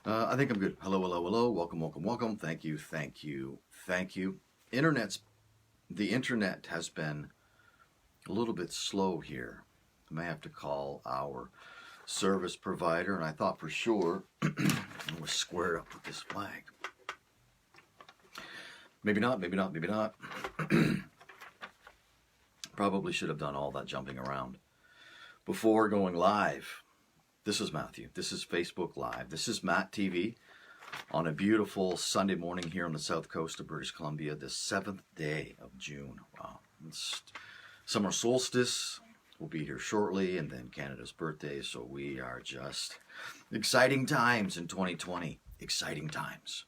I think I'm good. Hello, hello, hello. Welcome, welcome, welcome. Thank you, thank you, thank you. The internet has been a little bit slow here. I may have to call our service provider, and I thought for sure I was squared up with this flag. Maybe not, maybe not, maybe not. Probably should have done all that jumping around before going live. This is Matthew. This is Facebook Live. This is MattTv on a beautiful Sunday morning here on the south coast of British Columbia, the 7th day of June. Wow. It's summer solstice will be here shortly, and then Canada's birthday, so we are just exciting times in 2020. Exciting times.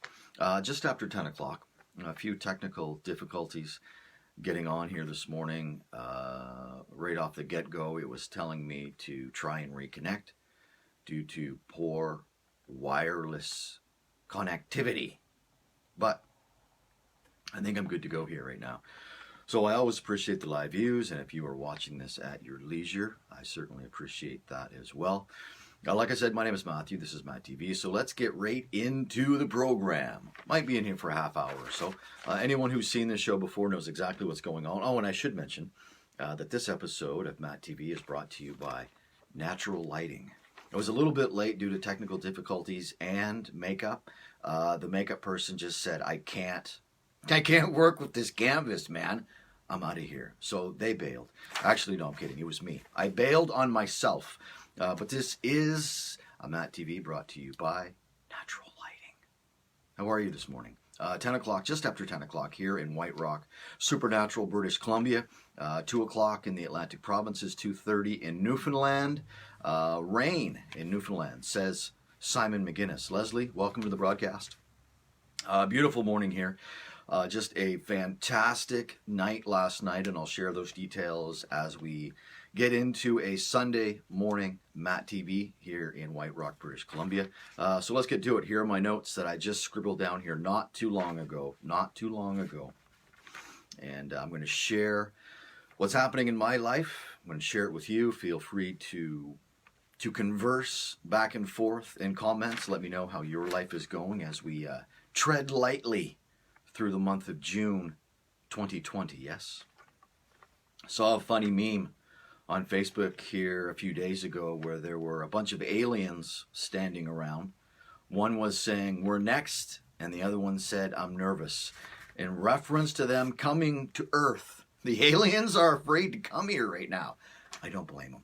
Just after 10 o'clock, a few technical difficulties getting on here this morning. Right off the get-go, it was telling me to try and reconnect due to poor wireless connectivity. But I think I'm good to go here right now. So I always appreciate the live views, and if you are watching this at your leisure, I certainly appreciate that as well. Like I said, my name is Matthew. This is MattTv. So let's get right into the program. Might be in here for a half hour or so. Anyone who's seen this show before knows exactly what's going on. Oh, and I should mention that this episode of MattTv is brought to you by Natural Lighting. I was a little bit late due to technical difficulties and makeup. The makeup person just said, I can't work with this canvas, man. I'm out of here. So they bailed. Actually, no, I'm kidding. It was me. I bailed on myself. But this is a MattTv brought to you by Natural Lighting. How are you this morning? 10 o'clock, just after 10 o'clock here in White Rock, Supernatural, British Columbia. 2 o'clock in the Atlantic provinces, 2:30 in Newfoundland. Rain in Newfoundland, says Simon McGinnis. Leslie, welcome to the broadcast. Beautiful morning here. Just a fantastic night last night, and I'll share those details as we get into a Sunday morning MattTv here in White Rock, British Columbia. So let's get to it. Here are my notes that I just scribbled down here not too long ago. And I'm going to share what's happening in my life. I'm going to share it with you. Feel free to converse back and forth in comments. Let me know how your life is going as we tread lightly through the month of June 2020, yes? Saw a funny meme on Facebook here a few days ago where there were a bunch of aliens standing around. One was saying, we're next, and the other one said, I'm nervous, in reference to them coming to Earth. The aliens are afraid to come here right now. I don't blame them.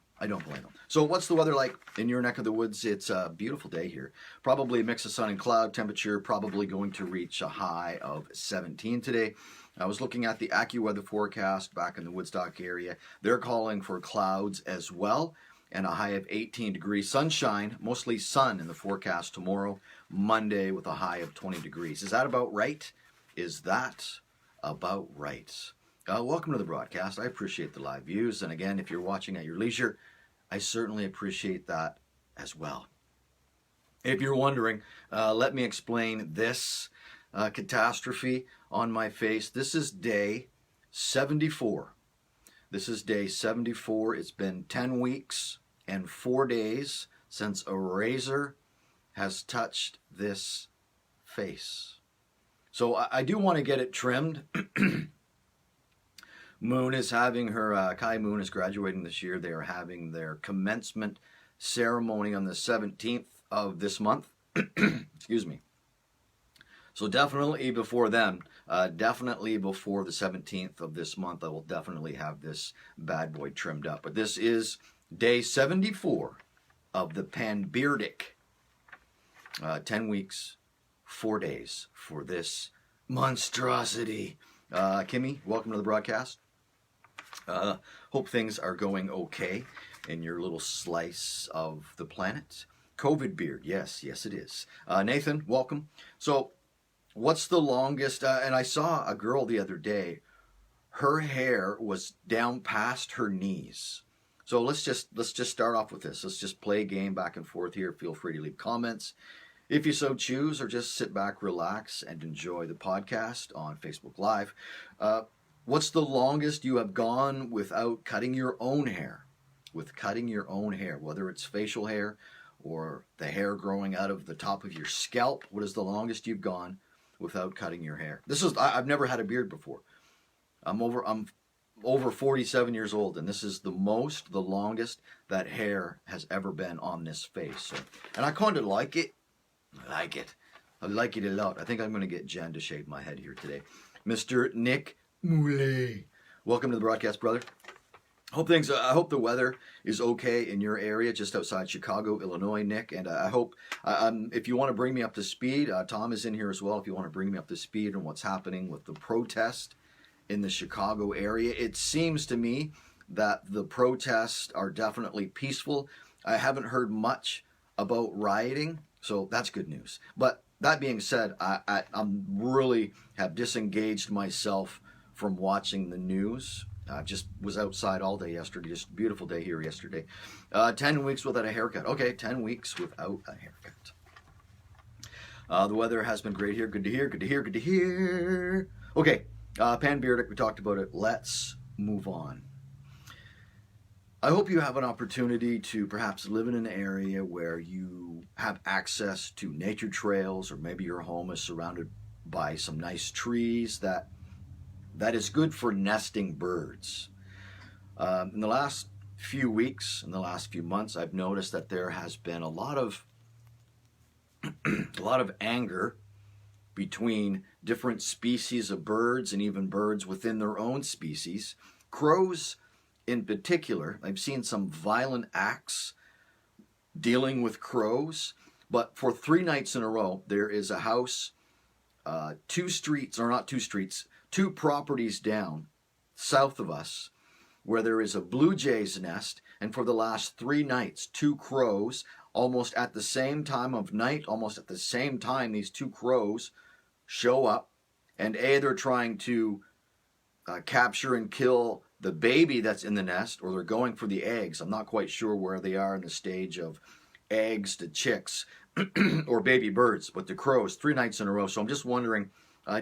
So what's the weather like in your neck of the woods? It's a beautiful day here. Probably a mix of sun and cloud. Temperature probably going to reach a high of 17 today. I was looking at the AccuWeather forecast back in the Woodstock area. They're calling for clouds as well and a high of 18 degrees. Sunshine, mostly sun in the forecast tomorrow, Monday with a high of 20 degrees. Is that about right? Welcome to the broadcast. I appreciate the live views. And again, if you're watching at your leisure, I certainly appreciate that as well. If you're wondering, let me explain this catastrophe on my face. This is day 74. It's been 10 weeks and 4 days since a razor has touched this face. So I do want to get it trimmed. Moon is having her, Kai Moon is graduating this year. They are having their commencement ceremony on the 17th of this month. Excuse me. So definitely before then, definitely before the 17th of this month, I will definitely have this bad boy trimmed up. But this is day 74 of the Panbeardic. 10 weeks, 4 days for this monstrosity. Kimmy, welcome to the broadcast. Hope things are going okay in your little slice of the planet. COVID beard, yes it is. Nathan, welcome. So, what's the longest? And I saw a girl the other day. Her hair was down past her knees. So let's just start off with this. Let's just play a game back and forth here. Feel free to leave comments if you so choose, or just sit back, relax, and enjoy the podcast on Facebook Live. What's the longest you have gone without cutting your own hair? Whether it's facial hair or the hair growing out of the top of your scalp. What is the longest you've gone without cutting your hair? I've never had a beard before. I'm over 47 years old, and this is the longest that hair has ever been on this face. So, and I kind of like it. I like it a lot. I think I'm going to get Jen to shave my head here today. Mr. Nick Moulet. Welcome to the broadcast, brother. I hope the weather is okay in your area, just outside Chicago, Illinois, Nick. And I hope, if you want to bring me up to speed, Tom is in here as well. If you want to bring me up to speed on what's happening with the protest in the Chicago area, it seems to me that the protests are definitely peaceful. I haven't heard much about rioting, so that's good news. But that being said, I'm really have disengaged myself from watching the news. I just was outside all day yesterday. Just a beautiful day here yesterday. 10 weeks without a haircut. Okay, 10 weeks without a haircut. The weather has been great here. Good to hear, good to hear, good to hear. Okay, Pan-Beardic, we talked about it. Let's move on. I hope you have an opportunity to perhaps live in an area where you have access to nature trails, or maybe your home is surrounded by some nice trees that is good for nesting birds. In the last few weeks, in the last few months, I've noticed that there has been a lot of anger between different species of birds and even birds within their own species. Crows in particular, I've seen some violent acts dealing with crows, but for 3 nights in a row, there is a house, 2 properties down south of us, where there is a blue jay's nest, and for the last 3 nights, 2 crows, almost at the same time of night, almost at the same time, these 2 crows show up, and they're trying to capture and kill the baby that's in the nest, or they're going for the eggs. I'm not quite sure where they are in the stage of eggs to chicks or baby birds, but the crows, 3 nights in a row. So I'm just wondering,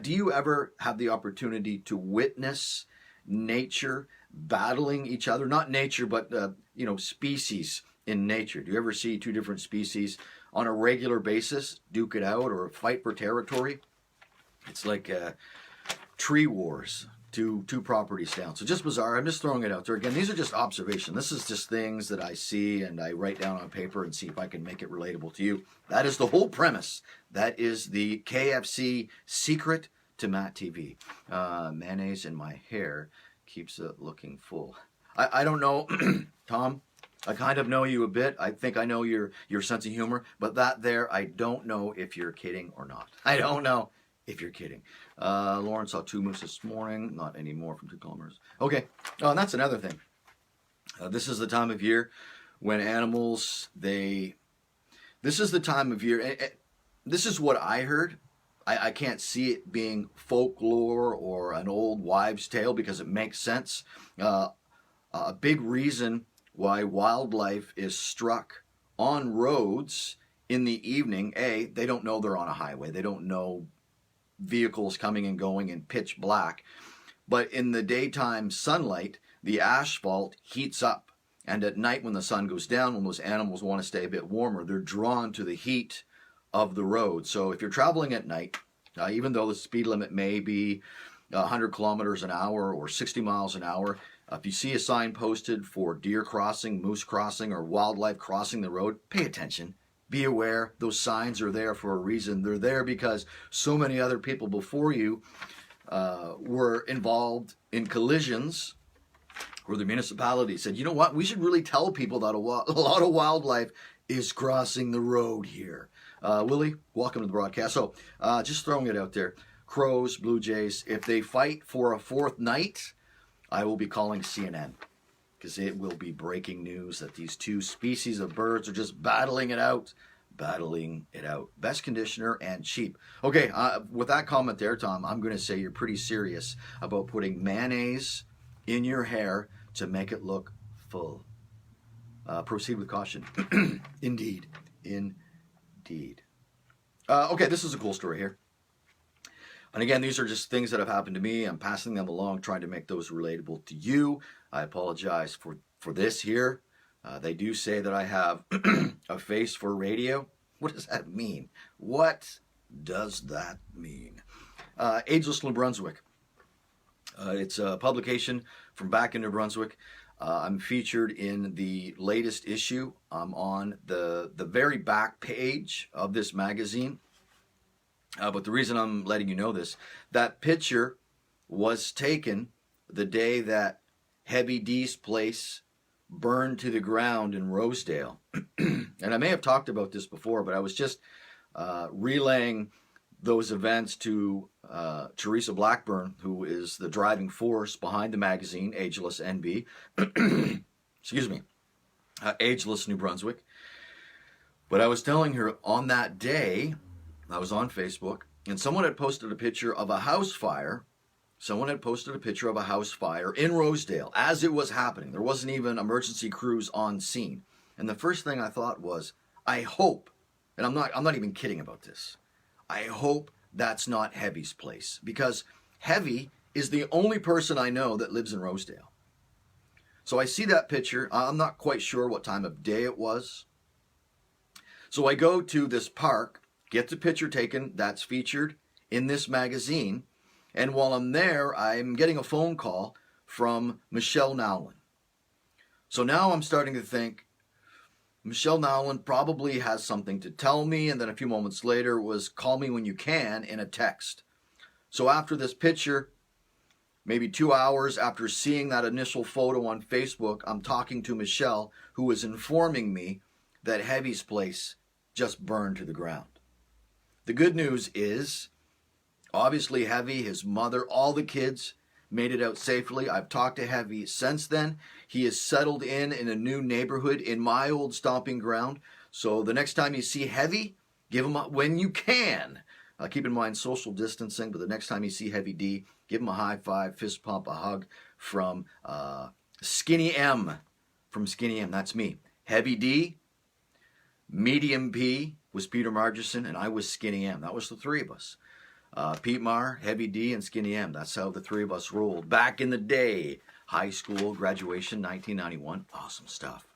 do you ever have the opportunity to witness nature battling each other? Not nature, but species in nature. Do you ever see 2 different species on a regular basis duke it out or fight for territory? It's like tree wars, two properties down. So just bizarre. I'm just throwing it out there. Again, these are just observations. This is just things that I see and I write down on paper and see if I can make it relatable to you. That is the whole premise. That is the KFC secret to MattTv. Mayonnaise in my hair keeps it looking full. I don't know, Tom. I kind of know you a bit. I think I know your sense of humor. But that there, I don't know if you're kidding or not. I don't know if you're kidding. Lauren saw 2 moose this morning. Not anymore from 2 kilometers. Okay. Oh, and that's another thing. This is the time of year when animals, this is the time of year. This is what I heard. I can't see it being folklore or an old wives' tale because it makes sense. A big reason why wildlife is struck on roads in the evening, they don't know they're on a highway. They don't know vehicles coming and going in pitch black. But in the daytime sunlight, the asphalt heats up. And at night when the sun goes down, when those animals want to stay a bit warmer, they're drawn to the heat of the road. So if you're traveling at night, even though the speed limit may be 100 kilometers an hour or 60 miles an hour, if you see a sign posted for deer crossing, moose crossing, or wildlife crossing the road, pay attention. Be aware. Those signs are there for a reason. They're there because so many other people before you were involved in collisions where the municipality said, you know what, we should really tell people that a lot of wildlife is crossing the road here. Willie, welcome to the broadcast. So just throwing it out there. Crows, Blue Jays, if they fight for a 4th night, I will be calling CNN because it will be breaking news that these 2 species of birds are just battling it out. Best conditioner and cheap. Okay, with that comment there, Tom, I'm going to say you're pretty serious about putting mayonnaise in your hair to make it look full. Proceed with caution. Indeed. Okay, this is a cool story here. And again, these are just things that have happened to me. I'm passing them along, trying to make those relatable to you. I apologize for this here. They do say that I have a face for radio. What does that mean? What does that mean? Ageless New Brunswick. It's a publication from back in New Brunswick. I'm featured in the latest issue. I'm on the very back page of this magazine. But the reason I'm letting you know this, that picture was taken the day that Heavy D's place burned to the ground in Rosedale. And I may have talked about this before, but I was just relaying those events to Teresa Blackburn, who is the driving force behind the magazine, Ageless NB. Excuse me. Ageless New Brunswick. But I was telling her on that day, I was on Facebook, and someone had posted a picture of a house fire. Someone had posted a picture of a house fire in Rosedale as it was happening. There wasn't even emergency crews on scene. And the first thing I thought was, I hope, and I'm not even kidding about this, I hope that's not Heavy's place, because Heavy is the only person I know that lives in Rosedale. So I see that picture. I'm not quite sure what time of day it was. So I go to this park, get the picture taken that's featured in this magazine, and while I'm there, I'm getting a phone call from Michelle Nowlin. So now I'm starting to think, Michelle Nowlin probably has something to tell me, and then a few moments later was call me when you can in a text. So after this picture, maybe 2 hours after seeing that initial photo on Facebook, I'm talking to Michelle, who is informing me that Heavy's place just burned to the ground. The good news is, obviously Heavy, his mother, all the kids made it out safely. I've talked to Heavy since then. He is settled in a new neighborhood in my old stomping ground. So the next time you see Heavy, give him when you can. Keep in mind social distancing, but the next time you see Heavy D, give him a high five, fist pump, a hug from Skinny M. From Skinny M, that's me. Heavy D, Medium P was Peter Margison, and I was Skinny M. That was the three of us. Pete Mar, Heavy D, and Skinny M. That's how the three of us rolled back in the day. High school graduation, 1991. Awesome stuff.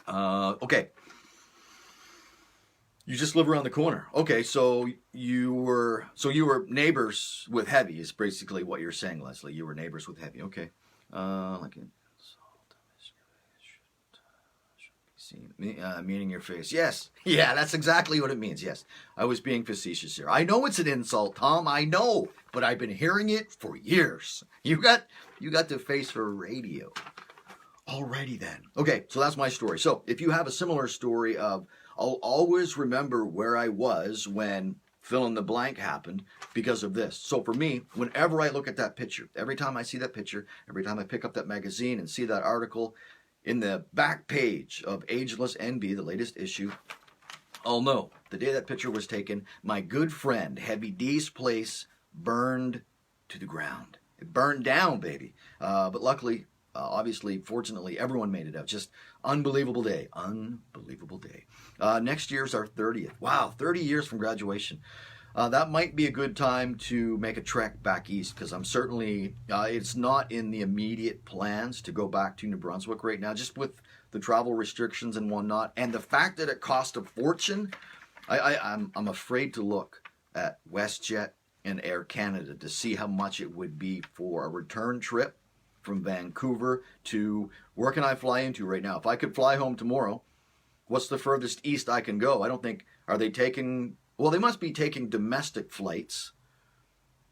Okay. You just live around the corner. Okay, so you were neighbors with Heavy is basically what you're saying, Leslie. You were neighbors with Heavy. Okay. Meaning your face. Yes. Yeah, that's exactly what it means. Yes. I was being facetious here. I know it's an insult, Tom. I know. But I've been hearing it for years. You got the face for radio. Alrighty then. Okay, so that's my story. So if you have a similar story of, I'll always remember where I was when fill in the blank happened because of this. So for me, whenever I look at that picture, every time I see that picture, every time I pick up that magazine and see that article, in the back page of Ageless NB, the latest issue, I'll know the day that picture was taken, my good friend Heavy D's place burned to the ground. It burned down, baby. But luckily, obviously, fortunately, everyone made it out. Just unbelievable day. Unbelievable day. Next year's our 30th. Wow, 30 years from graduation. That might be a good time to make a trek back east, because I'm certainly, it's not in the immediate plans to go back to New Brunswick right now, just with the travel restrictions and whatnot, and the fact that it cost a fortune. I'm afraid to look at WestJet and Air Canada to see how much it would be for a return trip from Vancouver to, where can I fly into right now? If I could fly home tomorrow, what's the furthest east I can go? I don't think, are they taking... Well, they must be taking domestic flights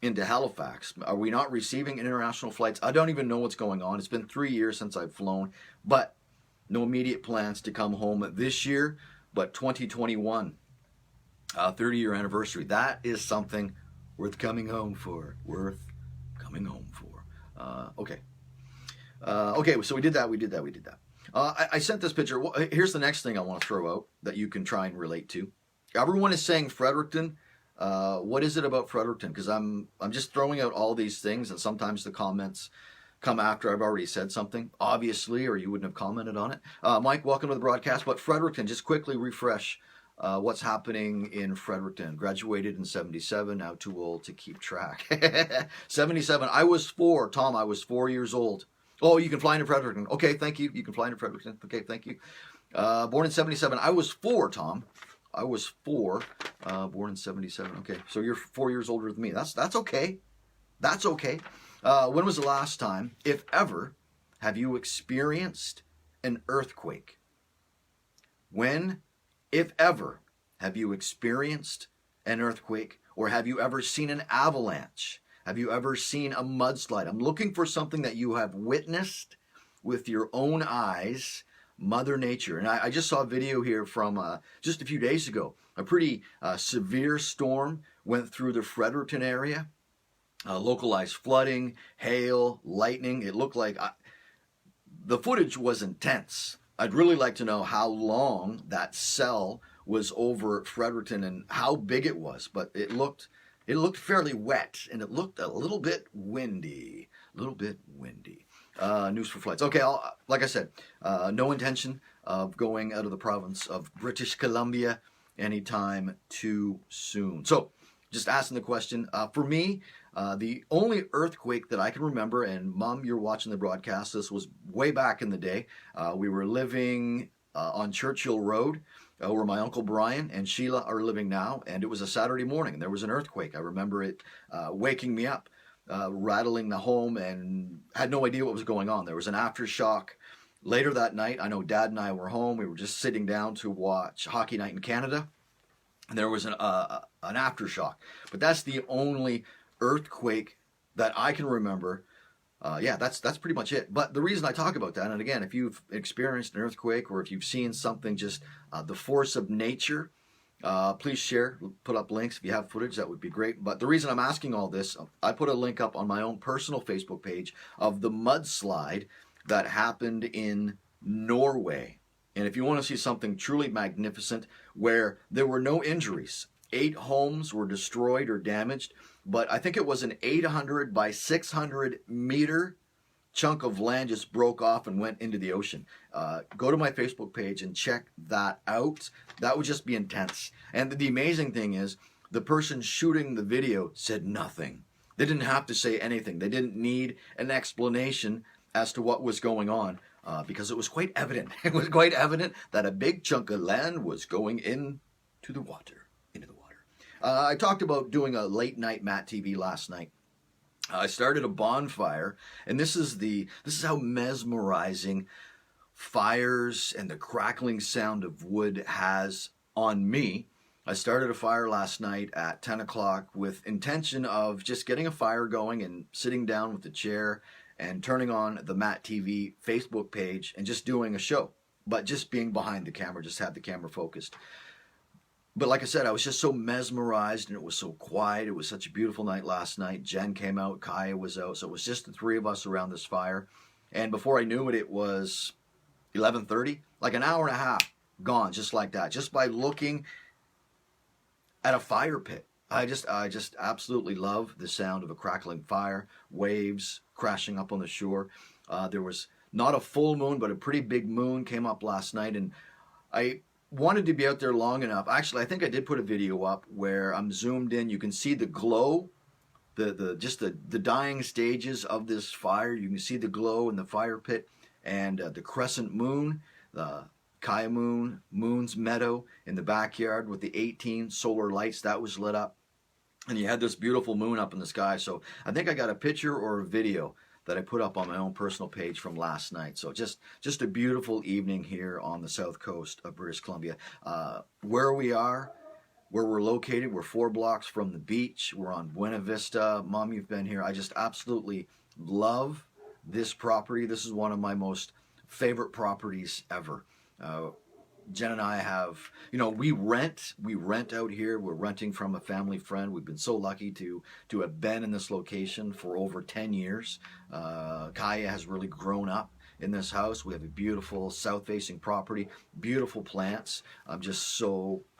into Halifax. Are we not receiving international flights? I don't even know what's going on. It's been 3 years since I've flown, but no immediate plans to come home this year. But 2021, 30-year anniversary, that is something worth coming home for. Worth coming home for. Okay, so we did that. I sent this picture. Here's the next thing I want to throw out that you can try and relate to. Everyone is saying Fredericton. What is it about Fredericton? Because I'm just throwing out all these things, and sometimes the comments come after I've already said something, obviously, or you wouldn't have commented on it. Mike, welcome to the broadcast. But Fredericton, just quickly refresh what's happening in Fredericton. Graduated in 77, now too old to keep track. 77. I was 4, Tom. I was 4 years old. Oh, you can fly into Fredericton. Okay, thank you. You can fly into Fredericton. Okay, thank you. Born in 77. I was 4, Tom. I was 4. Born in 77. Okay, so you're 4 years older than me. That's okay. That's okay. When was the last time, if ever, have you experienced an earthquake? When, if ever, have you experienced an earthquake? Or have you ever seen an avalanche? Have you ever seen a mudslide? I'm looking for something that you have witnessed with your own eyes, Mother Nature. And I just saw a video here from just a few days ago. A pretty severe storm went through the Fredericton area. Localized flooding, hail, lightning. It looked like the footage was intense. I'd really like to know how long that cell was over Fredericton and how big it was, but it looked fairly wet, and it looked a little bit windy. News for flights. Okay, like I said, no intention of going out of the province of British Columbia anytime too soon. So, just asking the question. For me, the only earthquake that I can remember, and Mom, you're watching the broadcast, this was way back in the day. We were living on Churchill Road, where my Uncle Brian and Sheila are living now, and it was a Saturday morning, and there was an earthquake. I remember it waking me up, rattling the home, and had no idea what was going on. There was an aftershock. Later that night, I know Dad and I were home. We were just sitting down to watch Hockey Night in Canada, and there was an aftershock. But that's the only earthquake that I can remember. That's pretty much it. But the reason I talk about that, and again, if you've experienced an earthquake or if you've seen something, just the force of nature, please share, put up links. If you have footage, that would be great. But the reason I'm asking all this, I put a link up on my own personal Facebook page of the mudslide that happened in Norway. And if you want to see something truly magnificent where there were no injuries, 8 homes were destroyed or damaged, but I think it was an 800 by 600 meter chunk of land just broke off and went into the ocean. Go to my Facebook page and check that out. That would just be intense. And the amazing thing is, the person shooting the video said nothing. They didn't have to say anything. They didn't need an explanation as to what was going on, because it was quite evident. It was quite evident that a big chunk of land was going into the water. I talked about doing a late night MattTv last night. I started a bonfire, and this is how mesmerizing fires and the crackling sound of wood has on me. I started a fire last night at 10 o'clock with intention of just getting a fire going and sitting down with the chair and turning on the MattTv Facebook page and just doing a show, but just being behind the camera, just have the camera focused. But like I said, I was just so mesmerized, and it was so quiet. It was such a beautiful night last night. Jen came out, Kaya was out, so it was just the 3 of us around this fire. And before I knew it, it was 11:30, like an hour and a half gone, just like that, just by looking at a fire pit. I just absolutely love the sound of a crackling fire, waves crashing up on the shore. There was not a full moon, but a pretty big moon came up last night, and I wanted to be out there long enough. Actually, I think I did put a video up where I'm zoomed in. You can see the glow, the dying stages of this fire. You can see the glow in the fire pit, and the crescent moon, the Kaya moon's meadow in the backyard with the 18 solar lights that was lit up, and you had this beautiful moon up in the sky. So I think I got a picture or a video that I put up on my own personal page from last night. So just a beautiful evening here on the south coast of British Columbia. Where we're located, we're 4 blocks from the beach. We're on Buena Vista. Mom, you've been here. I just absolutely love this property. This is one of my most favorite properties ever. Jen and I have, we rent out here. We're renting from a family friend. We've been so lucky to have been in this location for over 10 years. Kaya has really grown up in this house. We have a beautiful south-facing property, beautiful plants.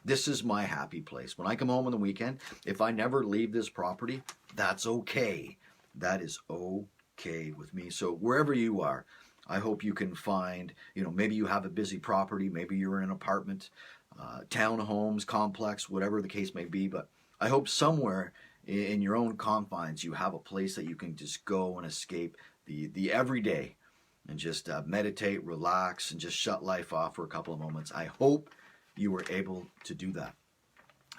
This is my happy place. When I come home on the weekend, if I never leave this property, that's okay. That is okay with me. So wherever you are, I hope you can find, maybe you have a busy property, maybe you're in an apartment, townhomes, complex, whatever the case may be, but I hope somewhere in your own confines you have a place that you can just go and escape the everyday and just meditate, relax, and just shut life off for a couple of moments. I hope you were able to do that.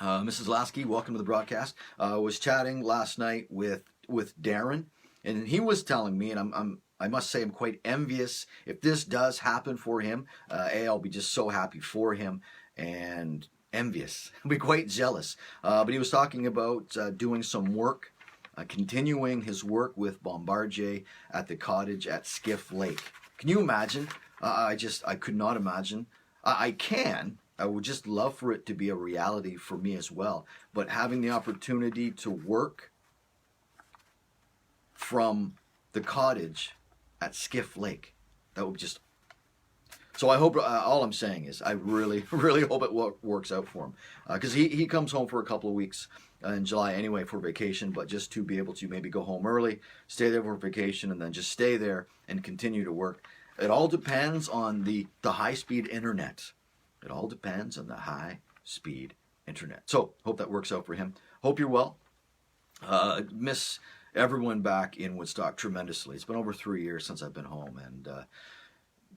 Mrs. Lasky, welcome to the broadcast. I was chatting last night with Darren, and he was telling me, and I must say I'm quite envious if this does happen for him. I'll be just so happy for him and envious. I'll be quite jealous. But he was talking about doing some work, continuing his work with Bombardier at the cottage at Skiff Lake. Can you imagine? I could not imagine. I can. I would just love for it to be a reality for me as well. But having the opportunity to work from the cottage at Skiff Lake, that would just... So I hope, all I'm saying is I really, really hope it works out for him. Because he comes home for a couple of weeks in July anyway for vacation, but just to be able to maybe go home early, stay there for vacation, and then just stay there and continue to work. It all depends on the high-speed internet. It all depends on the high-speed internet. So, hope that works out for him. Hope you're well. Miss everyone back in Woodstock tremendously. It's been over 3 years since I've been home, and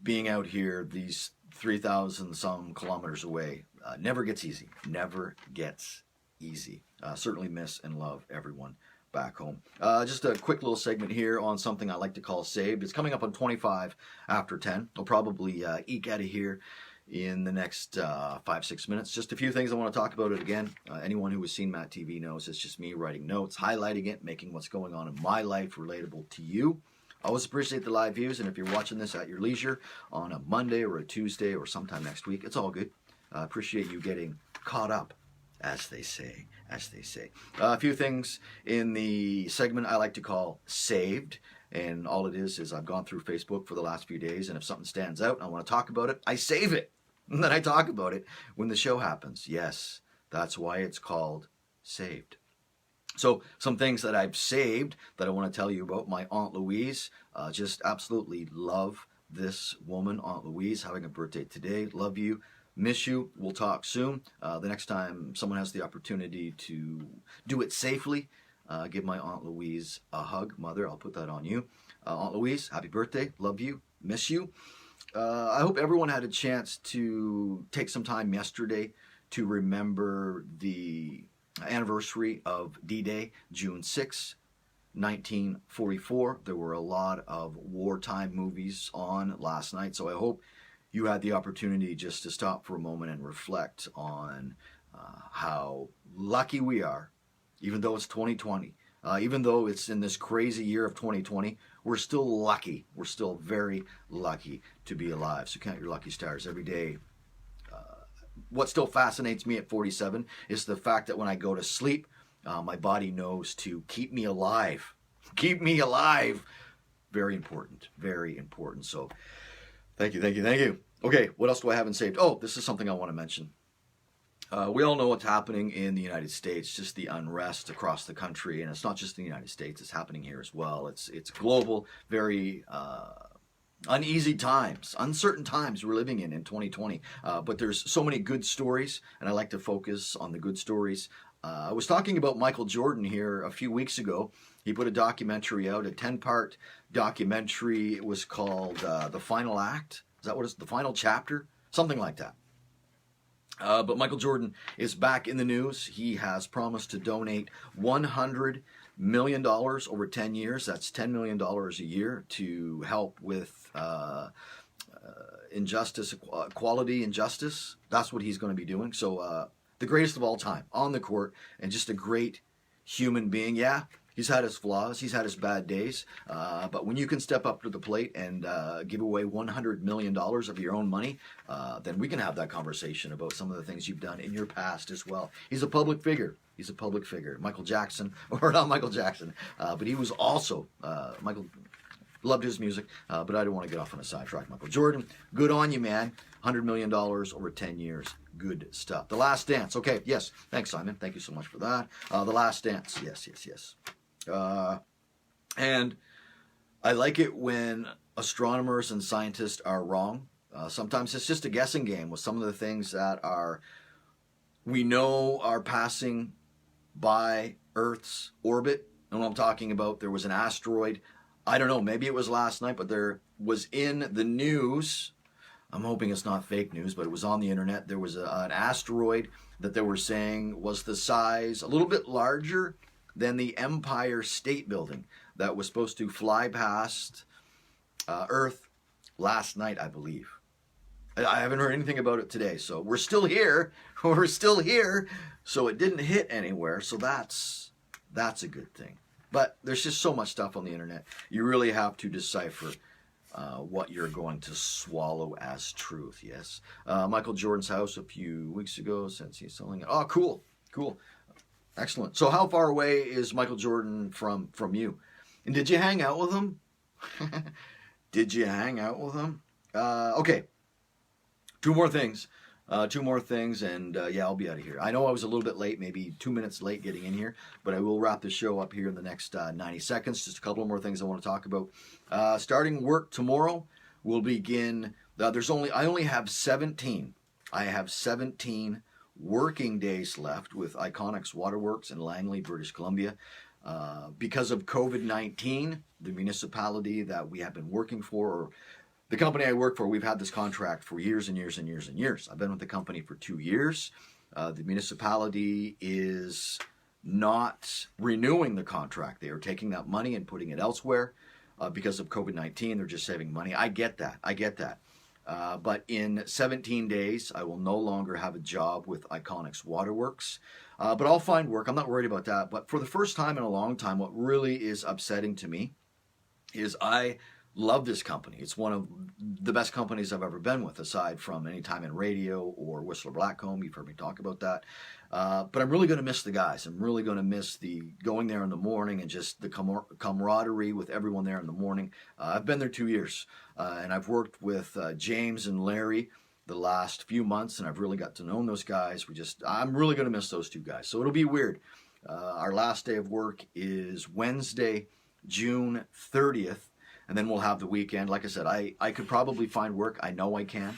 being out here, these 3,000 some kilometers away, never gets easy. Never gets easy. Certainly miss and love everyone back home. Just a quick little segment here on something I like to call Saved. It's coming up on 25 after 10. I'll probably eke out of here in the next 5-6 minutes. Just a few things I want to talk about it again. Anyone who has seen MattTv knows it's just me writing notes, highlighting it, making what's going on in my life relatable to you. I always appreciate the live views, and if you're watching this at your leisure on a Monday or a Tuesday or sometime next week, it's all good. I appreciate you getting caught up, as they say. A few things in the segment I like to call Saved. And all it is I've gone through Facebook for the last few days, and if something stands out and I want to talk about it, I save it. And then I talk about it when the show happens. Yes, that's why it's called Saved. So some things that I've saved that I want to tell you about. My Aunt Louise, just absolutely love this woman, Aunt Louise, having a birthday today. Love you. Miss you. We'll talk soon. The next time someone has the opportunity to do it safely, give my Aunt Louise a hug. Mother, I'll put that on you. Aunt Louise, happy birthday. Love you. Miss you. I hope everyone had a chance to take some time yesterday to remember the anniversary of D-Day, June 6, 1944. There were a lot of wartime movies on last night, so I hope you had the opportunity just to stop for a moment and reflect on how lucky we are. Even though it's 2020, even though it's in this crazy year of 2020, we're still lucky. We're still very lucky to be alive. So count your lucky stars every day. What still fascinates me at 47 is the fact that when I go to sleep, my body knows to keep me alive. Keep me alive. Very important. Very important. So thank you. Okay, what else do I haven't saved? Oh, this is something I want to mention. We all know what's happening in the United States, just the unrest across the country, and it's not just in the United States, it's happening here as well. It's global, very uneasy times, uncertain times we're living in 2020, but there's so many good stories, and I like to focus on the good stories. I was talking about Michael Jordan here a few weeks ago. He put a documentary out, a 10-part documentary. It was called The Final Act. Is that what it's, The Final Chapter? Something like that. But Michael Jordan is back in the news. He has promised to donate $100 million over 10 years. That's $10 million a year to help with injustice, equality and justice. That's what he's going to be doing. So the greatest of all time on the court, and just a great human being. Yeah, he's had his flaws. He's had his bad days. But when you can step up to the plate and give away $100 million of your own money, then we can have that conversation about some of the things you've done in your past as well. He's a public figure. Michael Jackson, or not Michael Jackson, but he was also, Michael loved his music, but I don't want to get off on a sidetrack. Michael Jordan, good on you, man. $100 million over 10 years. Good stuff. The Last Dance. Okay, yes. Thanks, Simon. Thank you so much for that. The Last Dance. Yes. And I like it when astronomers and scientists are wrong. Sometimes it's just a guessing game with some of the things that we know are passing by Earth's orbit. And what I'm talking about, there was an asteroid. I don't know, maybe it was last night, but they're was in the news. I'm hoping it's not fake news, but it was on the internet. There was an asteroid that they were saying was the size, a little bit larger than the Empire State Building, that was supposed to fly past Earth last night, I believe. I haven't heard anything about it today, so we're still here. We're still here. So it didn't hit anywhere, so that's a good thing. But there's just so much stuff on the internet. You really have to decipher what you're going to swallow as truth, yes. Michael Jordan's house a few weeks ago, since he's selling it. Oh, cool. Excellent. So how far away is Michael Jordan from you? And did you hang out with him? Did you hang out with him? Okay. Two more things, and yeah, I'll be out of here. I know I was a little bit late, maybe 2 minutes late getting in here, but I will wrap the show up here in the next 90 seconds. Just a couple more things I want to talk about. Starting work tomorrow, we'll begin. I only have 17. I have 17 working days left with Iconics Waterworks in Langley, British Columbia. Because of COVID-19, the municipality that we have been working for, or the company I work for, we've had this contract for years and years and years and years. I've been with the company for 2 years. The municipality is not renewing the contract. They are taking that money and putting it elsewhere because of COVID-19. They're just saving money. I get that. But in 17 days, I will no longer have a job with Iconics Waterworks. But I'll find work. I'm not worried about that. But for the first time in a long time, what really is upsetting to me is I love this company. It's one of the best companies I've ever been with, aside from any time in radio or Whistler Blackcomb. You've heard me talk about that. But I'm really going to miss the guys. I'm really going to miss the going there in the morning and just the camaraderie with everyone there in the morning. I've been there 2 years, and I've worked with James and Larry the last few months, and I've really got to know those guys. I'm really going to miss those two guys. So it'll be weird. Our last day of work is Wednesday, June 30th. And then we'll have the weekend. Like I said, I could probably find work. I know I can.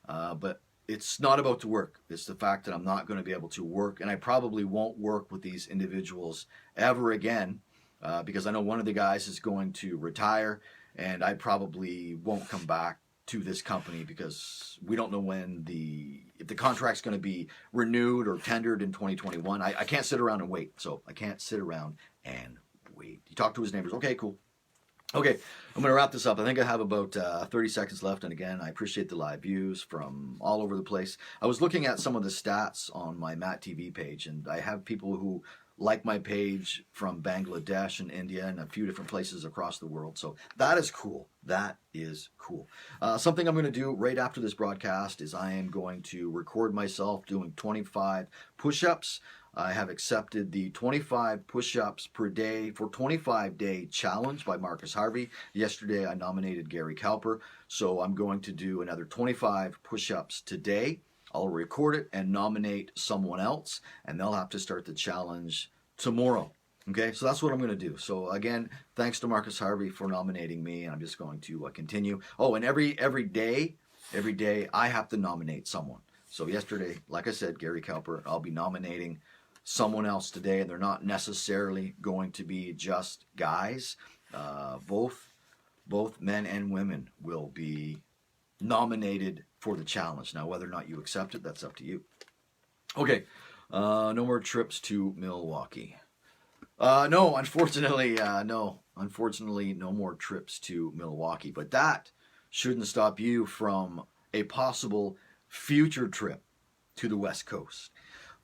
But it's not about the work. It's the fact that I'm not going to be able to work. And I probably won't work with these individuals ever again because I know one of the guys is going to retire. And I probably won't come back to this company because we don't know if the contract's going to be renewed or tendered in 2021. I can't sit around and wait. So I can't sit around and wait. He talked to his neighbors. Okay, cool. Okay, I'm going to wrap this up. I think I have about 30 seconds left. And again, I appreciate the live views from all over the place. I was looking at some of the stats on my MattTv page, and I have people who like my page from Bangladesh and India and a few different places across the world. So that is cool. That is cool. Something I'm going to do right after this broadcast is I am going to record myself doing 25 push-ups. I have accepted the 25 push-ups per day for 25-day challenge by Marcus Harvey. Yesterday, I nominated Gary Cowper, so I'm going to do another 25 push-ups today. I'll record it and nominate someone else, and they'll have to start the challenge tomorrow. Okay, so that's what I'm going to do. So again, thanks to Marcus Harvey for nominating me, and I'm just going to continue. Oh, and every day, I have to nominate someone. So yesterday, like I said, Gary Cowper, I'll be nominating someone else today, and they're not necessarily going to be just guys. Both men and women will be nominated for the challenge. Now, whether or not you accept it, that's up to you. Okay, no more trips to Milwaukee. No, unfortunately, no. Unfortunately, no more trips to Milwaukee. But that shouldn't stop you from a possible future trip to the West Coast.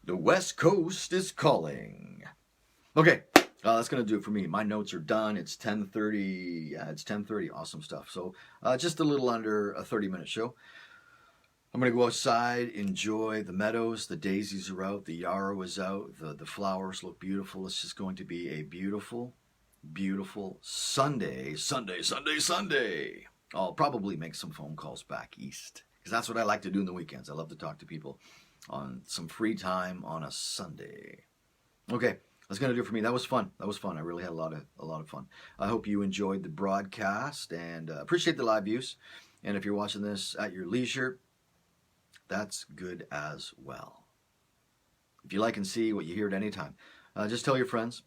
The West Coast is calling. Okay, that's going to do it for me. My notes are done. It's 10:30. Yeah, it's 10:30. Awesome stuff. So just a little under a 30-minute show. I'm going to go outside, enjoy the meadows. The daisies are out. The yarrow is out. The flowers look beautiful. It's just going to be a beautiful, beautiful Sunday. I'll probably make some phone calls back east because that's what I like to do in the weekends. I love to talk to people on some free time on a Sunday. Okay, that's going to do it for me. That was fun. I really had a lot of fun. I hope you enjoyed the broadcast and appreciate the live views. And if you're watching this at your leisure, that's good as well. If you like and see what you hear at any time, just tell your friends.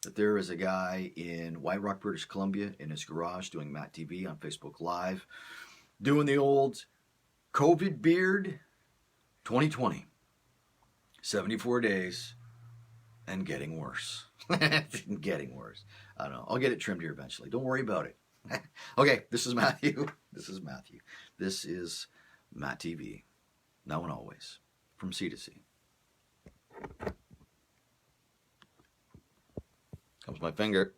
that there is a guy in White Rock, British Columbia, in his garage doing MattTv on Facebook Live, doing the old COVID beard 2020. 74 days and getting worse. Getting worse. I don't know. I'll get it trimmed here eventually. Don't worry about it. Okay, this is Matthew. This is Matthew. This is MattTv. Now and always. From sea to sea. Comes my finger.